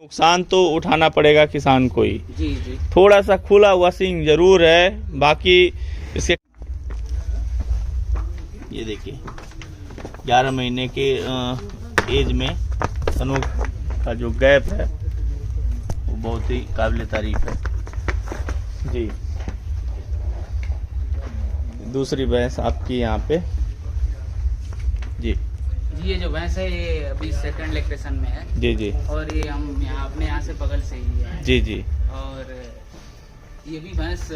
नुकसान तो उठाना पड़ेगा किसान को ही। जी जी। थोड़ा सा खुला हुआ सींग जरूर है, बाकी इसके ये देखिए 11 महीने के एज में तनों का जो गैप है वो बहुत ही काबिल तारीफ है जी। दूसरी भैंस आपकी यहाँ पे जी। ये जो भैंस है ये अभी सेकंड लैक्टेशन में है जी जी। और ये हम यहाँ अपने यहाँ से बगल से ही है जी जी। और ये भी भैंस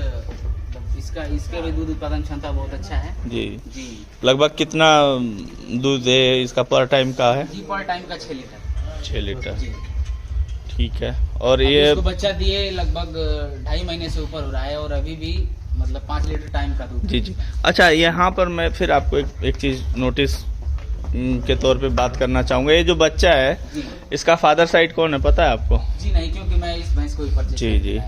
इसके भी दूध उत्पादन क्षमता बहुत अच्छा है जी जी। लगभग कितना दूध है इसका पर टाइम का है? जी पर टाइम का 6 लीटर। 6 लीटर जी। ठीक है। और अभी ये इसको बच्चा दिए लगभग 2.5 महीने से ऊपर हो रहा है और अभी भी मतलब 5 लीटर टाइम का दूध। जी जी। अच्छा, यहाँ पर मैं फिर आपको एक चीज़ नोटिस के तौर पे बात करना चाहूँगा। ये जो बच्चा है इसका फादर साइड कौन है पता है आपको? जी नहीं, क्योंकि मैं इस भैंस को ही परचेज जी जी।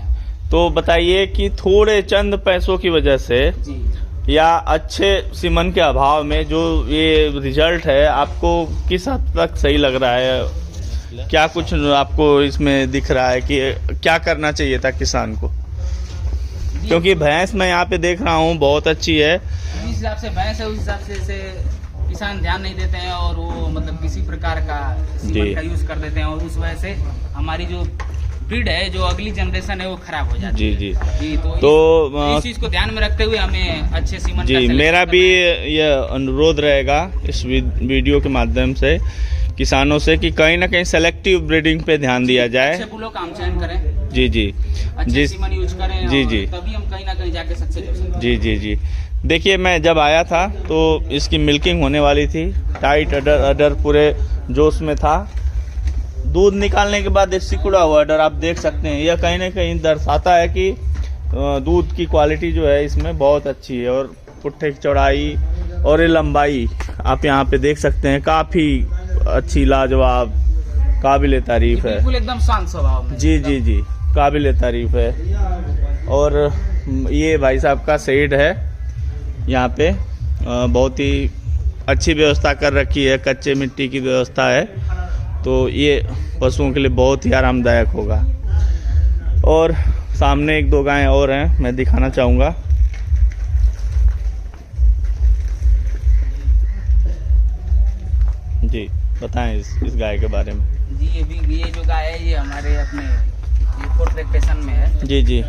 तो बताइए कि थोड़े चंद पैसों की वजह से जी या अच्छे सीमन के अभाव में जो ये रिजल्ट है आपको किस हद तक सही लग रहा है? क्या कुछ आपको इसमें दिख रहा है कि क्या करना चाहिए था किसान को? क्योंकि भैंस मैं यहाँ पे देख रहा हूँ बहुत अच्छी है। जिस हिसाब से भैंस है उस हिसाब से इसे किसान ध्यान नहीं देते हैं और वो मतलब किसी प्रकार का सीमेंट का यूज कर देते हैं और उस वजह से हमारी जो ब्रीड है, जो अगली जनरेशन है वो खराब हो जाती है। जी जी। तो इस चीज को ध्यान में रखते हुए हमें अच्छे सीमेंट जी मेरा भी यह अनुरोध रहेगा इस वीडियो के माध्यम से किसानों से कि कहीं ना कहीं सेलेक्टिव ब्रीडिंग पे ध्यान दिया जाए। अच्छे फूलों का हम चयन करें। जी जी। अच्छे सीमेंट यूज करें। जी जी। तभी हम कहीं ना कहीं जाके सक्सेस हो सकते हैं। जी जी जी। देखिए मैं जब आया था तो इसकी मिल्किंग होने वाली थी, टाइट अडर पूरे जोश में था। दूध निकालने के बाद एक सिकुड़ा हुआ अडर आप देख सकते हैं। यह कहीं ना कहीं दर्शाता है कि दूध की क्वालिटी जो है इसमें बहुत अच्छी है और पुट्ठे की चौड़ाई और ये लंबाई आप यहाँ पे देख सकते हैं, काफ़ी अच्छी लाजवाब काबिल तारीफ है। बिल्कुल एकदम शांत स्वभाव में। जी जी जी, काबिल तारीफ है। और ये भाई साहब का शेड है यहाँ पे, बहुत ही अच्छी व्यवस्था कर रखी है, कच्चे मिट्टी की व्यवस्था है, तो ये पशुओं के लिए बहुत ही आरामदायक होगा। और सामने 1-2 गायें और हैं, मैं दिखाना चाहूँगा। जी बताएं इस गाय के बारे में। जी ये जो गाय है ये हमारे अपने ये 4th लैक्टेशन में है। जी जी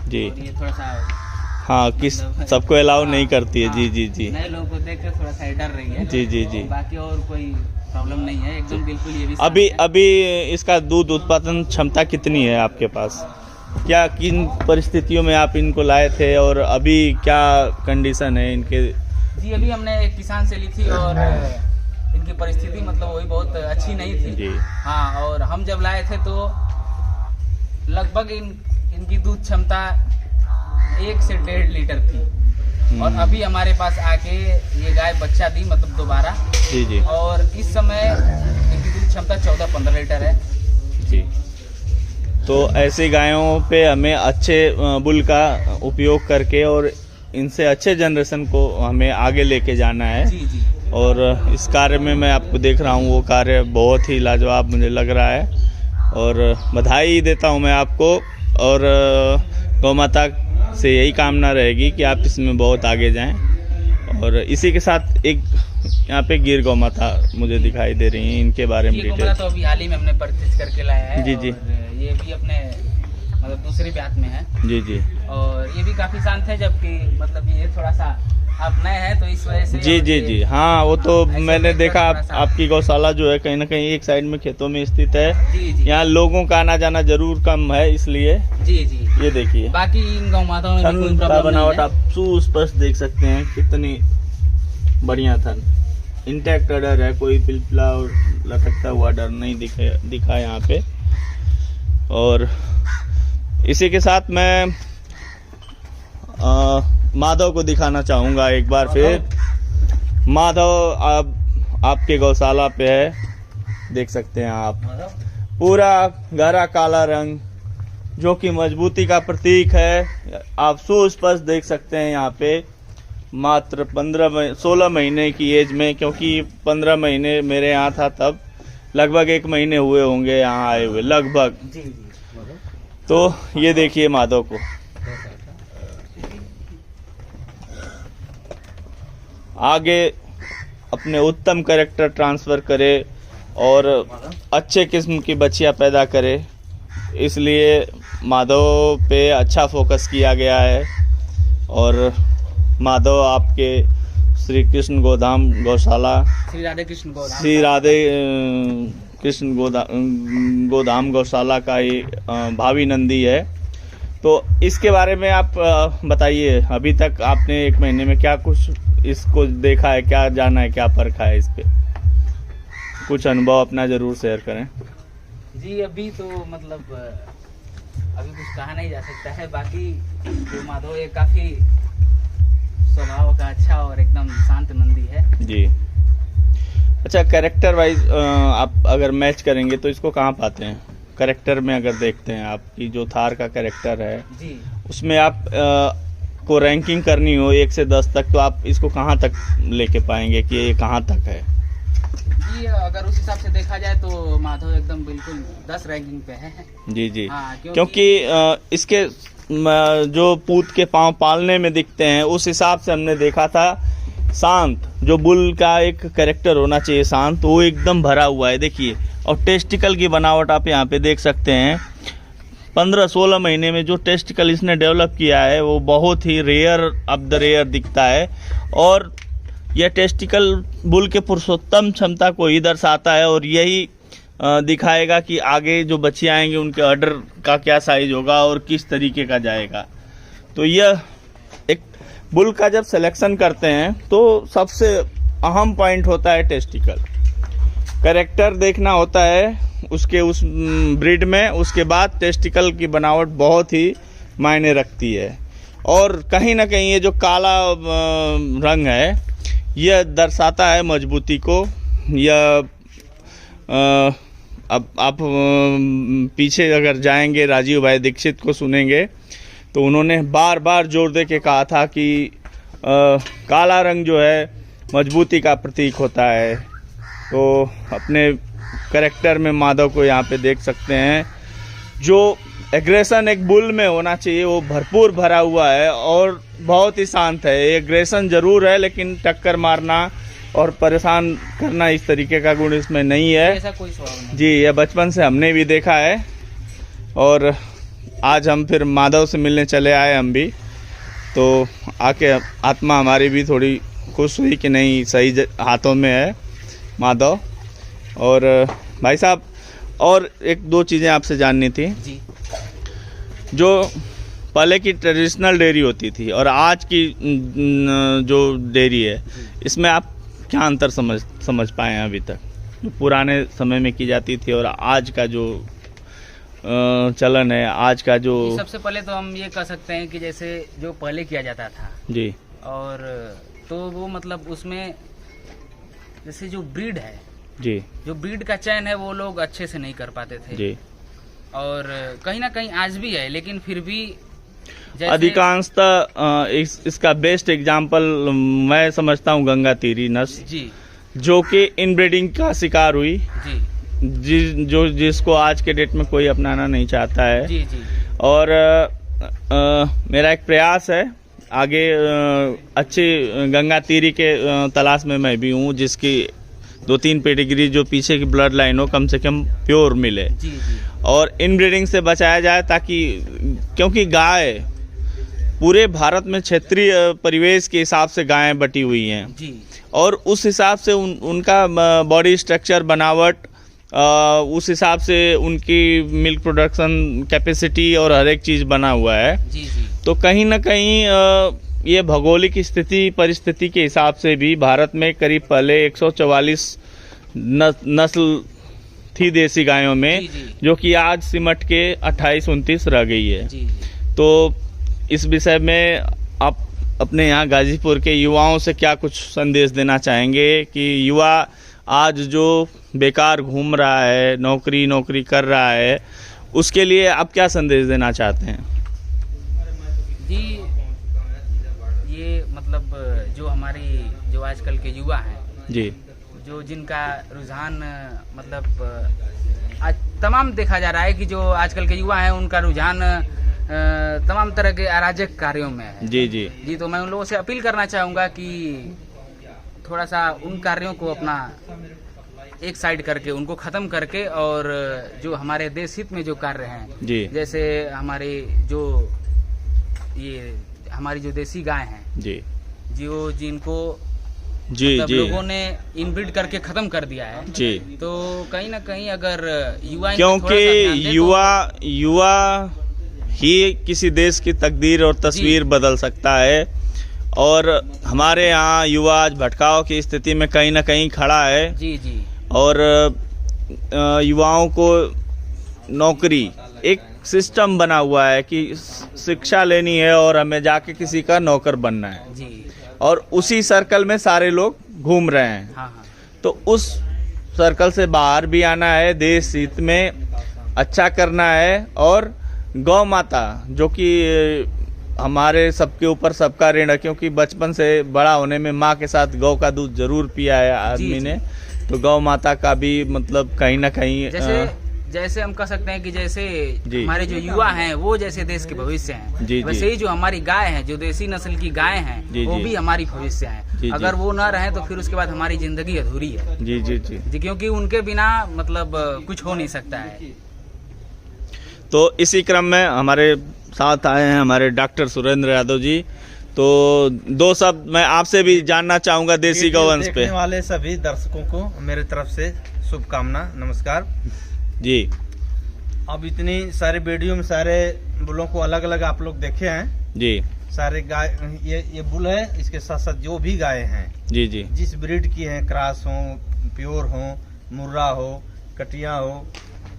जी। और ये थोड़ा सा हाँ किस सबको अलाउ नहीं करती है। जी जी जी। नए लोगों को देख कर थोड़ा सा डर रही है। जी जी जी। बाकी और कोई प्रॉब्लम नहीं है, एकदम बिल्कुल ये भी अभी इसका दूध उत्पादन क्षमता कितनी है आपके पास? क्या किन परिस्थितियों में आप इनको लाए थे और अभी क्या कंडीशन है इनके? जी अभी हमने एक किसान से ली थी और इनकी परिस्थिति मतलब वही बहुत अच्छी नहीं थी जी। हाँ, और हम जब लाए थे तो लगभग इनकी दूध क्षमता 1 से 1.5 लीटर थी और अभी हमारे पास आके ये गाय बच्चा दी मतलब दोबारा। जी जी। और इस समय इनकी दूध क्षमता 14-15 लीटर है। जी। तो ऐसी गायों पे हमें अच्छे बुल का उपयोग करके और इनसे अच्छे जनरेशन को हमें आगे लेके जाना है। जी जी। और इस कार्य में मैं आपको देख रहा हूँ, वो कार्य बहुत ही लाजवाब मुझे लग रहा है और बधाई देता हूँ मैं आपको। और गौ माता से यही कामना रहेगी कि आप इसमें बहुत आगे जाएं। और इसी के साथ एक यहाँ पे गिर गौ माता मुझे दिखाई दे रही हैं, इनके बारे में डिटेल। तो अभी हाल ही में हमने परचेज करके लाया है। जी जी। ये भी अपने मतलब दूसरी ब्यात में है। जी जी। और ये भी काफी शांत है, जबकि मतलब ये थोड़ा सा आप नए हैं तो इस वजह से। जी जी जी। हाँ वो तो मैंने देखा आपकी गौशाला जो है कहीं ना कहीं एक साइड में खेतों में स्थित है। जी जी। यहाँ लोगों का आना जाना जरूर कम है इसलिए। जी जी। ये देखिए बाकी इन गौ माताओं में कोई प्रॉब्लम बनावट आप सुस्पष्ट देख सकते हैं, कितनी बढ़िया थन। इंटैक्ट अडर है, कोई पिलपिला और लटकता हुआ डर नहीं दिखा यहाँ पे। और इसी के साथ मैं माधव को दिखाना चाहूँगा एक बार फिर। माधव आपके गौशाला पे है, देख सकते हैं आप, पूरा गहरा काला रंग जो कि मजबूती का प्रतीक है। आप सुस्पष्ट देख सकते हैं यहाँ पे। मात्र 16 महीने की एज में, क्योंकि 15 महीने मेरे यहाँ था तब लगभग 1 महीने हुए होंगे यहाँ आए हुए लगभग। जी जी। तो ये देखिए माधव को, आगे अपने उत्तम कैरेक्टर ट्रांसफर करे और अच्छे किस्म की बच्चियां पैदा करे, इसलिए माधव पे अच्छा फोकस किया गया है। और माधव आपके श्री कृष्ण गोधाम गौशाला, श्री राधे कृष्ण गोधाम, श्री राधे कृष्ण गोधाम गौशाला का ये भावी नंदी है। तो इसके बारे में आप बताइए, अभी तक आपने 1 महीने में क्या कुछ इसको देखा है, क्या जाना है, क्या परखा है, इस पे कुछ अनुभव अपना जरूर शेयर करें। जी अभी तो मतलब अभी कुछ कहा नहीं जा सकता है। बाकी जो माधव ये काफी स्वभाव का अच्छा और एकदम शांत नंदी है जी। अच्छा, कैरेक्टर वाइज आप अगर मैच करेंगे तो इसको कहाँ पाते हैं? कैरेक्टर में अगर देखते हैं आपकी जो थार का कैरेक्टर है जी, उसमें आप को रैंकिंग करनी हो 1 से 10 तक, तो आप इसको कहाँ तक लेके पाएंगे कि ये कहाँ तक है? जी अगर उस हिसाब से देखा जाए तो माधव एकदम बिल्कुल 10 रैंकिंग पे है। जी जी। हाँ, क्योंकि इसके जो पूत के पांव पालने में दिखते हैं उस हिसाब से हमने देखा था, शांत जो बुल का एक कैरेक्टर होना चाहिए शांत, वो एकदम भरा हुआ है देखिए। और टेस्टिकल की बनावट आप यहाँ पे देख सकते हैं, 15-16 महीने में जो टेस्टिकल इसने डेवलप किया है वो बहुत ही रेयर ऑफ द रेयर दिखता है। और यह टेस्टिकल बुल के पुरुषोत्तम क्षमता को ही दर्शाता है और यही दिखाएगा कि आगे जो बच्चे आएंगे उनके ऑर्डर का क्या साइज होगा और किस तरीके का जाएगा। तो यह एक बुल का जब सिलेक्शन करते हैं तो सबसे अहम पॉइंट होता है टेस्टिकल, कैरेक्टर देखना होता है उसके उस ब्रीड में, उसके बाद टेस्टिकल की बनावट बहुत ही मायने रखती है। और कहीं ना कहीं ये जो काला रंग है यह दर्शाता है मजबूती को। यह अब आप पीछे अगर जाएंगे राजीव भाई दीक्षित को सुनेंगे तो उन्होंने बार बार जोर दे के कहा था कि काला रंग जो है मजबूती का प्रतीक होता है। तो अपने कैरेक्टर में माधव को यहाँ पे देख सकते हैं, जो एग्रेशन एक बुल में होना चाहिए वो भरपूर भरा हुआ है और बहुत ही शांत है। एग्रेशन जरूर है लेकिन टक्कर मारना और परेशान करना इस तरीके का गुण इसमें नहीं है। ऐसा कोई स्वभाव नहीं जी, यह बचपन से हमने भी देखा है और आज हम फिर माधव से मिलने चले आए हम भी, तो आके आत्मा हमारी भी थोड़ी खुश हुई कि नहीं सही हाथों में है माधव। और भाई साहब और 1-2 चीज़ें आपसे जाननी थी जी। जो पहले की ट्रेडिशनल डेयरी होती थी और आज की जो डेयरी है इसमें आप क्या अंतर समझ पाए हैं अभी तक, जो पुराने समय में की जाती थी और आज का जो चलन है, आज का जो? सबसे पहले तो हम ये कह सकते हैं कि जैसे जो पहले किया जाता था जी, और तो वो मतलब उसमें जैसे जो ब्रीड है जी, जो ब्रीड का चयन है वो लोग अच्छे से नहीं कर पाते थे जी। और कहीं ना कहीं आज भी है, लेकिन फिर भी अधिकांशतः इसका बेस्ट एग्जाम्पल मैं समझता हूँ गंगा तीरी नस्ल जी, जो कि इनब्रीडिंग का शिकार हुई, जी जिसको आज के डेट में कोई अपनाना नहीं चाहता है। जी जी। और मेरा एक प्रयास है आगे अच्छी गंगा तीरी के तलाश में मैं भी हूँ, जिसकी 2-3 पेडिग्री जो पीछे की ब्लड लाइन हो कम से कम प्योर मिले जी जी। और इनब्रीडिंग से बचाया जाए, ताकि क्योंकि गाय पूरे भारत में क्षेत्रीय परिवेश के हिसाब से गायें बटी हुई हैं जी, और उस हिसाब से उनका बॉडी स्ट्रक्चर बनावट उस हिसाब से उनकी मिल्क प्रोडक्शन कैपेसिटी और हर एक चीज़ बना हुआ है जी जी। तो कहीं ना कहीं ये भौगोलिक स्थिति परिस्थिति के हिसाब से भी भारत में करीब पहले 144 नस्ल थी देसी गायों में जी, जी। जो कि आज सिमट के 28-29 रह गई है। जी, जी। तो इस विषय में आप अपने यहाँ गाजीपुर के युवाओं से क्या कुछ संदेश देना चाहेंगे कि युवा आज जो बेकार घूम रहा है, नौकरी कर रहा है, उसके लिए आप क्या संदेश देना चाहते हैं? जी, ये मतलब जो हमारी जो आजकल के युवा हैं जी, जो जिनका रुझान मतलब आज तमाम देखा जा रहा है कि जो आजकल के युवा हैं उनका रुझान तमाम तरह के अराजक कार्यों में है। जी जी जी, तो मैं उन लोगों से अपील करना चाहूँगा कि थोड़ा सा उन कार्यों को अपना एक साइड करके उनको ख़त्म करके और जो हमारे देश हित में जो कार्य हैं जी, जैसे हमारे जो ये हमारी जो देसी गाय हैं जी जो जिनको जी मतलब जी, लोगों ने इनब्रीड करके खत्म कर दिया है जी, तो कहीं ना कहीं अगर युवा क्योंकि युवा ही किसी देश की तकदीर और तस्वीर बदल सकता है। और हमारे यहाँ युवा आज भटकाव की स्थिति में कहीं ना कहीं खड़ा है। जी जी, और युवाओं को नौकरी एक सिस्टम बना हुआ है कि शिक्षा लेनी है और हमें जाके किसी का नौकर बनना है जी, और उसी सर्कल में सारे लोग घूम रहे हैं। हाँ हाँ, तो उस सर्कल से बाहर भी आना है, देश हित में अच्छा करना है। और गौ माता जो कि हमारे सबके ऊपर सबका ऋण है, क्योंकि बचपन से बड़ा होने में माँ के साथ गौ का दूध जरूर पिया है आदमी ने, तो गौ माता का भी मतलब कहीं ना कहीं जैसे हम कह सकते हैं कि जैसे जी, हमारे जो युवा हैं वो जैसे देश के भविष्य हैं, जी, वैसे ही जो हमारी गाय हैं, जो देसी नस्ल की गाय हैं, जी, वो जी, भी हमारी भविष्य हैं। जी, अगर वो ना रहें तो फिर उसके बाद हमारी जिंदगी अधूरी है। जी जी जी जी, क्योंकि उनके बिना मतलब कुछ हो नहीं सकता है। तो इसी क्रम में हमारे साथ आए हैं हमारे डॉक्टर सुरेंद्र यादव जी। तो दो शब्द मैं आपसे भी जानना चाहूंगा देसी गौवंश पे। देखने वाले सभी दर्शकों को मेरे तरफ से शुभकामना, नमस्कार जी। अब इतनी सारे वीडियो में सारे बुलों को अलग अलग आप लोग देखे हैं। जी सारे गाय ये बुल है, इसके साथ साथ जो भी गाय हैं जी जी, जिस ब्रीड की हैं, क्रॉस हो, प्योर हो, मुर्रा हो, कटिया हो,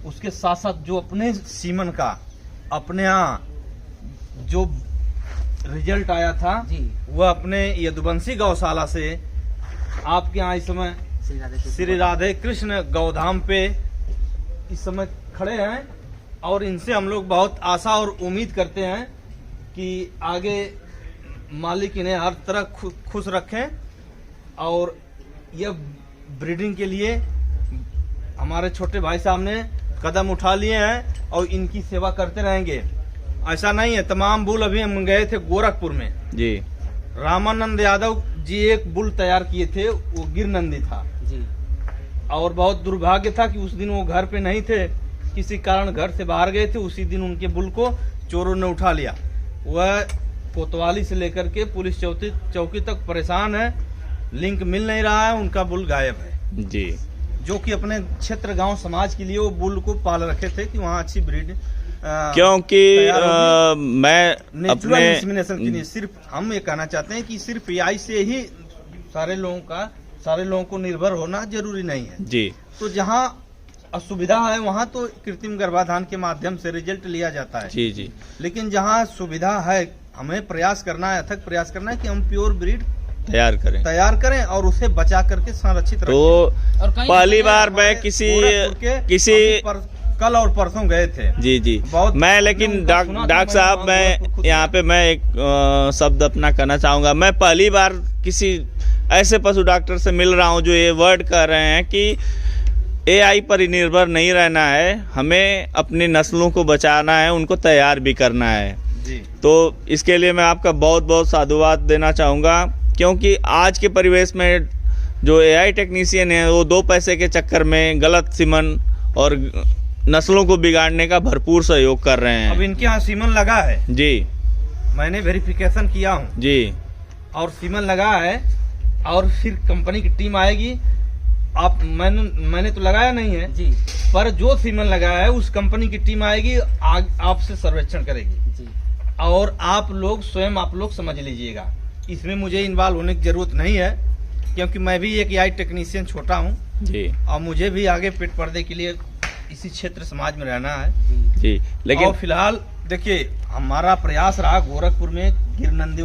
उसके साथ साथ जो अपने सीमन का अपने यहाँ जो रिजल्ट आया था जी, वह अपने यदुवंशी गौशाला से आपके यहाँ इस समय श्री राधे कृष्ण गौधाम पे इस समय खड़े हैं। और इनसे हम लोग बहुत आशा और उम्मीद करते हैं कि आगे मालिक इन्हें हर तरह खुश रखें और यह ब्रीडिंग के लिए हमारे छोटे भाई साहब ने कदम उठा लिए हैं और इनकी सेवा करते रहेंगे। ऐसा नहीं है, तमाम बुल अभी हम गए थे गोरखपुर में जी, रामानंद यादव जी एक बुल तैयार किए थे, वो गिरनंदी था जी, और बहुत दुर्भाग्य था कि उस दिन वो घर पे नहीं थे, किसी कारण घर से बाहर गए थे। उसी दिन उनके बुल को चोरों ने उठा लिया। वह कोतवाली से लेकर के पुलिस चौकी तक परेशान है, लिंक मिल नहीं रहा है, उनका बुल गायब है। जी, जो कि अपने क्षेत्र गांव समाज के लिए वो बुल को पाल रखे थे कि वहाँ अच्छी ब्रीड क्योंकि मैं नेचुरल अपने इंसेमिनेशन के लिए सिर्फ हम ये कहना चाहते हैं कि सिर्फ एआई से ही सारे लोगों को निर्भर होना जरूरी नहीं है। जी, तो जहाँ असुविधा है वहाँ तो कृत्रिम गर्भाधान के माध्यम से रिजल्ट लिया जाता है। जी जी, लेकिन जहाँ सुविधा है हमें प्रयास करना है, अथक प्रयास करना है कि हम प्योर ब्रीड तैयार करें और उसे बचा करके संरक्षित रखें। तो और कहीं पहली बार मैं किसी कल और परसों गए थे। जी जी, बहुत मैं लेकिन डॉक्टर साहब मैं यहाँ पे मैं एक शब्द अपना कहना चाहूंगा। मैं पहली बार किसी ऐसे पशु डॉक्टर से मिल रहा हूँ जो ये वर्ड कर रहे हैं कि एआई पर ही निर्भर नहीं रहना है, हमें अपनी नस्लों को बचाना है, उनको तैयार भी करना है जी। तो इसके लिए मैं आपका बहुत बहुत साधुवाद देना चाहूँगा, क्योंकि आज के परिवेश में जो एआई टेक्नीशियन है वो दो पैसे के चक्कर में गलत सीमन और नस्लों को बिगाड़ने का भरपूर सहयोग कर रहे हैं। अब इनके यहाँ सीमन लगा है जी, मैंने वेरिफिकेशन किया हूँ जी, और सीमन लगा है और फिर कंपनी की टीम आएगी। आप मैंने तो लगाया नहीं है जी, पर जो सीमन लगाया है उस कंपनी की टीम आएगी, आपसे सर्वेक्षण करेगी जी, और आप लोग समझ लीजिएगा। इसमें मुझे इन्वॉल्व होने की जरूरत नहीं है, क्योंकि मैं भी एक एआई टेक्नीशियन छोटा हूँ जी, और मुझे भी आगे पेट पर्दे के लिए इसी क्षेत्र समाज में रहना है जी। लेकिन और फिलहाल देखिए हमारा प्रयास रहा गोरखपुर में गिरनंदी,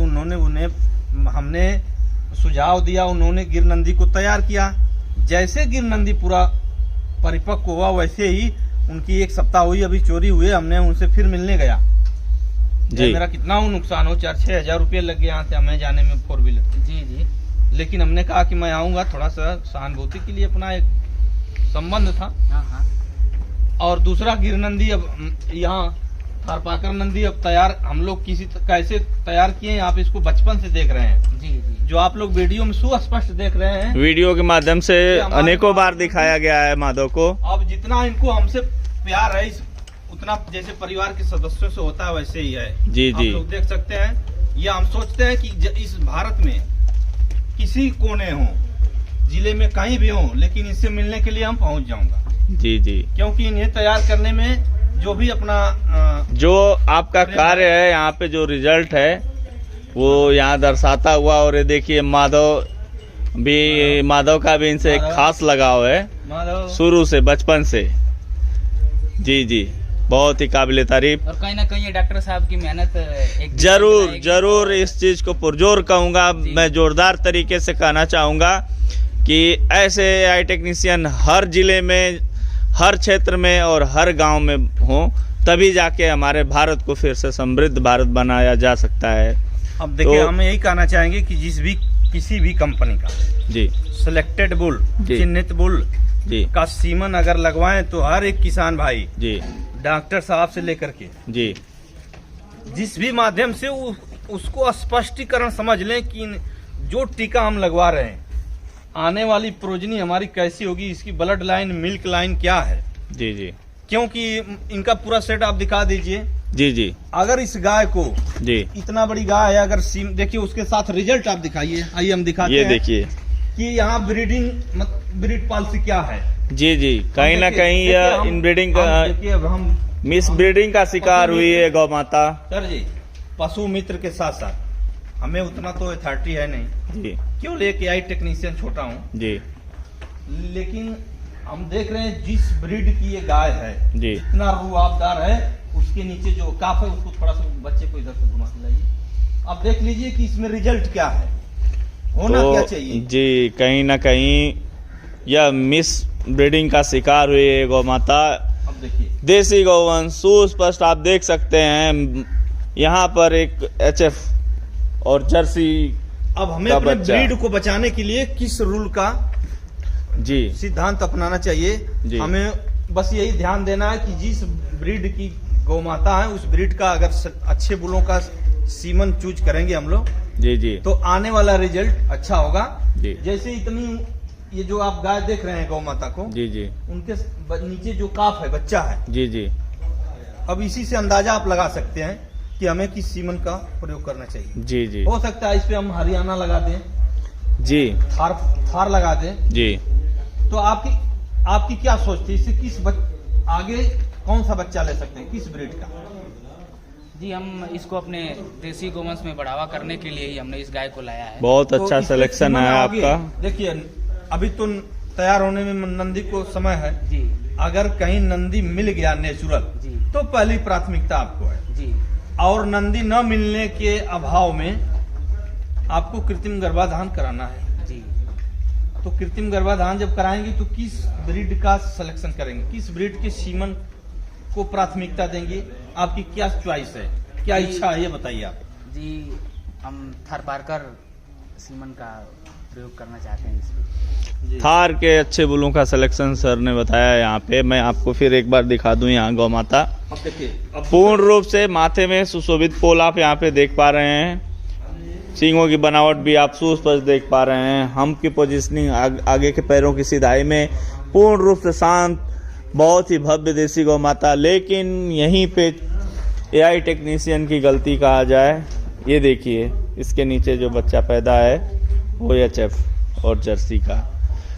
हमने सुझाव दिया, उन्होंने गिरनंदी को तैयार किया। जैसे गिरनंदी पूरा परिपक्व हुआ वैसे ही उनकी एक सप्ताह हुई, अभी चोरी हुए, हमने उनसे फिर मिलने गया जी। मेरा कितना नुकसान हो, 4-6 हजार रुपये लग गए यहाँ से हमें जाने में 4 व्हीलर। जी जी, लेकिन हमने कहा कि मैं आऊंगा, थोड़ा सा सहानुभूति के लिए, अपना एक संबंध था। हाँ हाँ और दूसरा गिर नंदी अब यहाँ थारपाकर नंदी अब तैयार हम लोग कैसे तैयार किए हैं, आप इसको बचपन से देख रहे हैं। जी जी। जो आप लोग वीडियो में सुस्पष्ट देख रहे हैं, वीडियो के माध्यम से अनेकों बार दिखाया गया है माधव को। अब जितना इनको हमसे प्यार है, उतना जैसे परिवार के सदस्यों से होता है वैसे ही है। जी आप जी। लोग देख सकते हैं। ये हम सोचते हैं कि इस भारत में किसी कोने हो, जिले में कहीं भी हो, लेकिन इससे मिलने के लिए हम पहुंच जाऊंगा। जी जी। क्योंकि इन्हें तैयार करने में जो भी अपना जो आपका कार्य है, यहाँ पे जो रिजल्ट है वो यहाँ दर्शाता हुआ। और ये देखिए माधव का भी इनसे एक खास लगाव है माधव शुरू से, बचपन से। जी जी, बहुत ही काबिले तारीफ। और कहीं ना कहीं ये डॉक्टर साहब की मेहनत एक जरूर इस चीज को पुरजोर कहूंगा, मैं जोरदार तरीके से कहना चाहूंगा कि ऐसे AI टेक्नीशियन हर जिले में, हर क्षेत्र में और हर गांव में हो, तभी जाके हमारे भारत को फिर से समृद्ध भारत बनाया जा सकता है। अब देखिए, तो हम यही कहना चाहेंगे कि किसी भी कंपनी का जी सिलेक्टेड बुल, जी। चिन्हित बुल जी का सीमन अगर लगवाएं तो हर एक किसान भाई, जी डॉक्टर साहब से लेकर के जी जिस भी माध्यम से उसको स्पष्टीकरण समझ लें कि जो टीका हम लगवा रहे हैं, आने वाली प्रोजनी हमारी कैसी होगी, इसकी ब्लड लाइन, मिल्क लाइन क्या है। जी जी क्योंकि इनका पूरा सेट आप दिखा दीजिए। जी जी अगर इस गाय को, जी इतना बड़ी गाय है, अगर देखिए उसके साथ रिजल्ट आप दिखाइए। आइए हम दिखाते ये हैं देखिए। कि यहाँ ब्रीड पॉलिसी क्या है। जी जी, कहीं ना कहीं यह इनब्रीडिंग का, देखिए अब हम मिस ब्रीडिंग का शिकार हुई है गौ माता। सर जी, पशु मित्र के साथ साथ हमें उतना तो अथॉरिटी है नहीं, जी क्यों लेके AI टेक्नीशियन छोटा हूँ, जी लेकिन हम देख रहे हैं जिस ब्रीड की ये गाय है, जी इतना रुआबदार है, उसके नीचे जो काफ है उसको थोड़ा सा बच्चे को इधर से घुमा के लाइए। अब देख लीजिए कि इसमें रिजल्ट क्या है, होना क्या चाहिए। जी, कहीं ना कहीं यह मिस ब्रीडिंग का शिकार हुई है गौ माता। अब देखिए, देसी गौवंश सुस्पष्ट आप देख सकते हैं। यहाँ पर एक HF और जर्सी। अब हमें का अपने बच्चा। ब्रीड को बचाने के लिए किस रूल का जी सिद्धांत अपनाना चाहिए। जी। हमें बस यही ध्यान देना है कि जिस ब्रीड की गौ माता है, उस ब्रीड का अगर अच्छे बुलों का सीमन चूज करेंगे हम लोग, जी जी तो आने वाला रिजल्ट अच्छा होगा। जी जैसे इतनी ये जो आप गाय देख रहे हैं गौ माता को, जी जी उनके नीचे जो काफ है, बच्चा है, जी जी अब इसी से अंदाजा आप लगा सकते हैं कि हमें किस सीमन का प्रयोग करना चाहिए। जी जी हो सकता है इस पे हम हरियाणा लगा दें, जी थार लगा दें। जी। तो आपकी क्या सोच थी, इससे आगे कौन सा बच्चा ले सकते हैं, किस ब्रीड का। जी, हम इसको अपने देसी गोवंश में बढ़ावा करने के लिए ही हमने इस गाय को लाया है। बहुत तो अच्छा इसमें सिलेक्शन सीमन है आगे, आपका। देखिए अभी तो तैयार होने में नंदी को समय है। जी अगर कहीं नंदी मिल गया नेचुरल, जी तो पहली प्राथमिकता आपको है। जी। और नंदी न मिलने के अभाव में आपको कृत्रिम गर्भाधान कराना है। जी। तो कृत्रिम गर्भाधान जब कराएंगे तो किस ब्रीड का सिलेक्शन करेंगे, किस ब्रीड के सीमन को प्राथमिकता देंगे, आपकी क्या चॉइस है, क्या इच्छा है, ये बताइए आप। जी, हम थारपारकर सीमन का प्रयोग करना चाहते हैं इसमें। थार के अच्छे बुलों का सिलेक्शन सर ने बताया यहाँ पे। मैं आपको फिर एक बार दिखा दूं यहाँ गौ माता। अब देखिए, पूर्ण रूप से माथे में सुशोभित पोल आप यहाँ पे देख पा रहे हैं। सींगों की बनावट भी आप सुस्पष्ट देख पा रहे हैं। हम की पोजिशनिंग, आगे के पैरों की सिधाई में पूर्ण रूप से शांत, बहुत ही भव्य देसी गौ माता। लेकिन यहीं पे AI टेक्नीशियन की गलती कहा जाए, ये देखिए इसके नीचे जो बच्चा पैदा है वो HF और जर्सी का।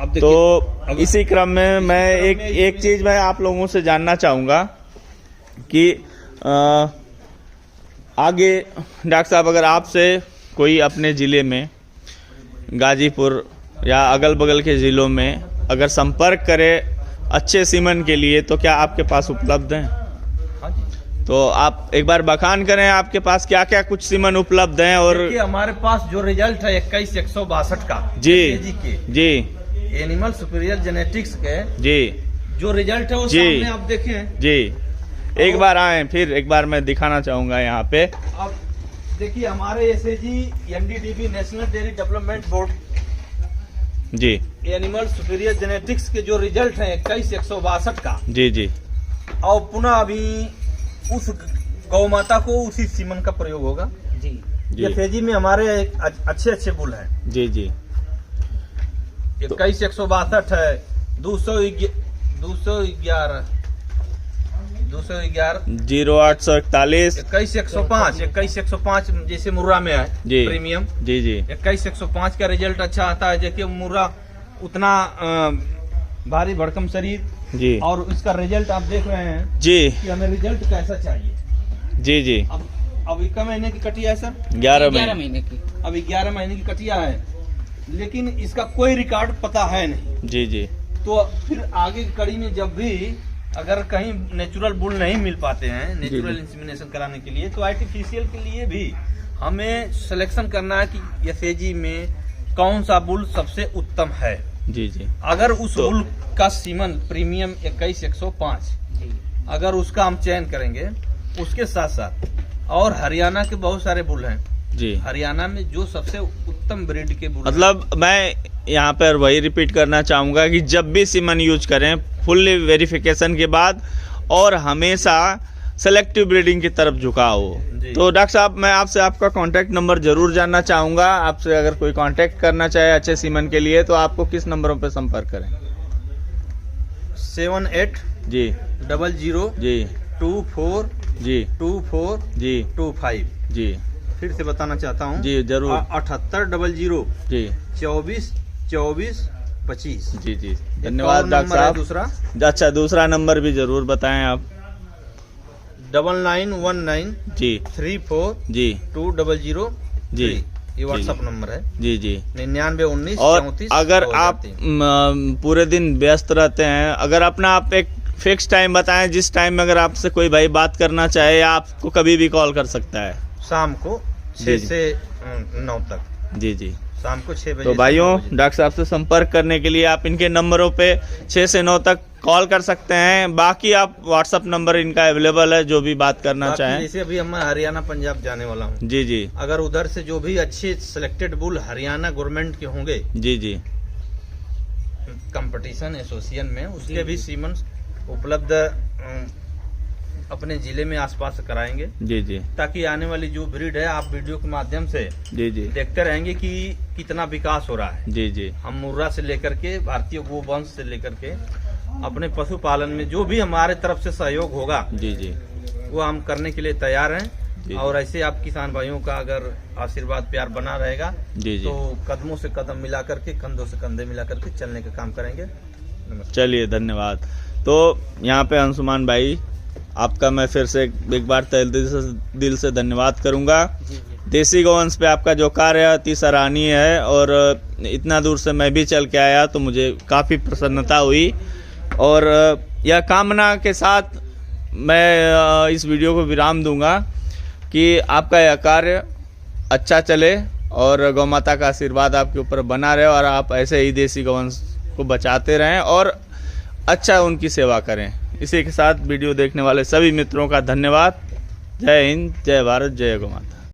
अब देखिए, तो इसी क्रम में मैं एक चीज मैं आप लोगों से जानना चाहूँगा कि आगे डॉक्टर साहब, अगर आपसे कोई अपने ज़िले में, गाजीपुर या अगल बगल के ज़िलों में अगर संपर्क करे अच्छे सीमन के लिए, तो क्या आपके पास उपलब्ध हैं? हाँ जी। तो आप एक बार बखान करें आपके पास क्या क्या कुछ सीमन उपलब्ध हैं। और देखिए, हमारे पास जो रिजल्ट है 21,162 का जी के जी एनिमल सुपीरियर जेनेटिक्स के जी जो रिजल्ट है वो जी। सामने आप देखें। जी, एक बार आए, फिर एक बार मैं दिखाना चाहूँगा यहाँ पे। अब देखिए, हमारे SAG NDDB national dairy development board जी एनिमल सुपीरियर जेनेटिक्स के जो रिजल्ट है 21,162 का, जी जी और पुनः अभी उस गौ माता को उसी सीमन का प्रयोग होगा। जी ये फेजी में हमारे अच्छे बुल हैं। जी जी 21,162 है, 211 0841 21,105 जैसे मुर्रा में है जी प्रीमियम। जी जी 21,105 का रिजल्ट अच्छा आता है। देखिए मुर्रा उतना भारी भड़कम शरीर जी और उसका रिजल्ट आप देख रहे हैं जी कि हमें रिजल्ट कैसा चाहिए। जी जी अब 1 महीने की कटिया है सर, 11 11 महीने महीने की। अभी 11 महीने की कटिया है, लेकिन इसका कोई रिकॉर्ड पता है नहीं। जी जी तो फिर आगे की कड़ी में जब भी अगर कहीं नेचुरल बुल नहीं मिल पाते हैं नेचुरल इंसेमिनेशन कराने के लिए, तो आर्टिफिशियल के लिए भी हमें सिलेक्शन करना है कि एसएजी में कौन सा बुल सबसे उत्तम है। जी जी अगर उस बुल का सीमन प्रीमियम 21,105 जी अगर उसका हम चयन करेंगे, उसके साथ साथ और हरियाणा के बहुत सारे बुल हैं। जी हरियाणा में जो सबसे उत्तम ब्रीड के बुल मतलब मैं यहाँ पर वही रिपीट करना चाहूँगा कि जब भी सीमन यूज करें फुल्ली वेरिफिकेशन के बाद और हमेशा सेलेक्टिव ब्रीडिंग की तरफ झुकाव हो। जी। तो डॉक्टर साहब मैं आपसे आपका कांटेक्ट नंबर जरूर जानना चाहूँगा। आपसे अगर कोई कांटेक्ट करना चाहे अच्छे सीमन के लिए तो आपको किस नंबरों पर संपर्क करें? 78 जी 00 जी 24 जी 24 जी 25। जी फिर से बताना चाहता हूँ जी जरूर 78 00 जी 24 24 25। जी जी धन्यवाद डॉक्टर साहब। दूसरा अच्छा दूसरा नंबर भी जरूर बताएं आप। 9919 जी 34 जी 200 जी ये व्हाट्सएप नंबर है। जी जी 9919 और 34 अगर 203। आप पूरे दिन व्यस्त रहते हैं, अगर अपना आप एक फिक्स टाइम बताएं जिस टाइम में अगर आपसे कोई भाई बात करना चाहे या आपको कभी भी कॉल कर सकता है। शाम को जी, 6 से 9 तक। जी जी शाम को 6 बजे तो से भाइयों 9 बजे। डॉक्टर साहब से संपर्क करने के लिए आप इनके नंबरों पे 6 से 9 तक कॉल कर सकते हैं। बाकी आप व्हाट्सएप नंबर इनका अवेलेबल है, जो भी बात करना बाकी चाहें। जैसे अभी मैं हरियाणा पंजाब जाने वाला हूँ, जी जी अगर उधर से जो भी अच्छे सिलेक्टेड बुल हरियाणा गवर्नमेंट के होंगे जी जी कंपटीशन एसोसिएशन में, उसके भी सीमन उपलब्ध अपने जिले में आसपास कराएंगे, जी जी ताकि आने वाली जो ब्रीड है आप वीडियो के माध्यम से जी जी देखते रहेंगे कि कितना विकास हो रहा है। जी जी हम मुर्रा से लेकर के भारतीय गोवंश से लेकर के अपने पशुपालन में जो भी हमारे तरफ से सहयोग होगा जी जी वो हम करने के लिए तैयार हैं। जी। और ऐसे आप किसान भाइयों का अगर आशीर्वाद प्यार बना रहेगा जी जी तो कदमों से कदम मिला करके कंधों से कंधे मिला करके चलने का काम करेंगे। नमस्कार। चलिए धन्यवाद। तो यहाँ पे अंशुमान भाई आपका मैं फिर से एक बार तहे दिल से धन्यवाद करूँगा। जी जी देसी गौवंश पे आपका जो कार्य है अति सराहनीय है और इतना दूर से मैं भी चल के आया तो मुझे काफ़ी प्रसन्नता हुई। और यह कामना के साथ मैं इस वीडियो को विराम दूंगा कि आपका यह कार्य अच्छा चले और गौ माता का आशीर्वाद आपके ऊपर बना रहे और आप ऐसे ही देसी गौवंश को बचाते रहें और अच्छा उनकी सेवा करें। इसी के साथ वीडियो देखने वाले सभी मित्रों का धन्यवाद। जय हिंद, जय भारत, जय गौ माता।